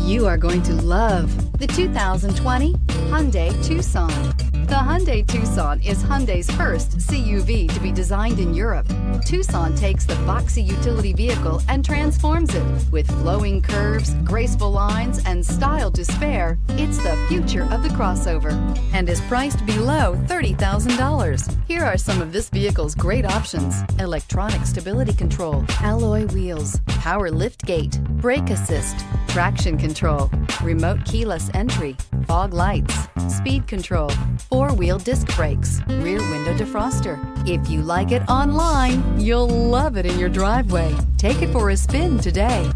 You are going to love the 2020 Hyundai Tucson. The Hyundai Tucson is Hyundai's first CUV to be designed in Europe. Tucson takes the boxy utility vehicle and transforms it. With flowing curves, graceful lines, and style to spare, it's the future of the crossover and is priced below $30,000. Here are some of this vehicle's great options: electronic stability control, alloy wheels, power lift gate, brake assist, traction control, remote keyless entry, fog lights, speed control, four-wheel disc brakes, rear window defroster. If you like it online, you'll love it in your driveway. Take it for a spin today.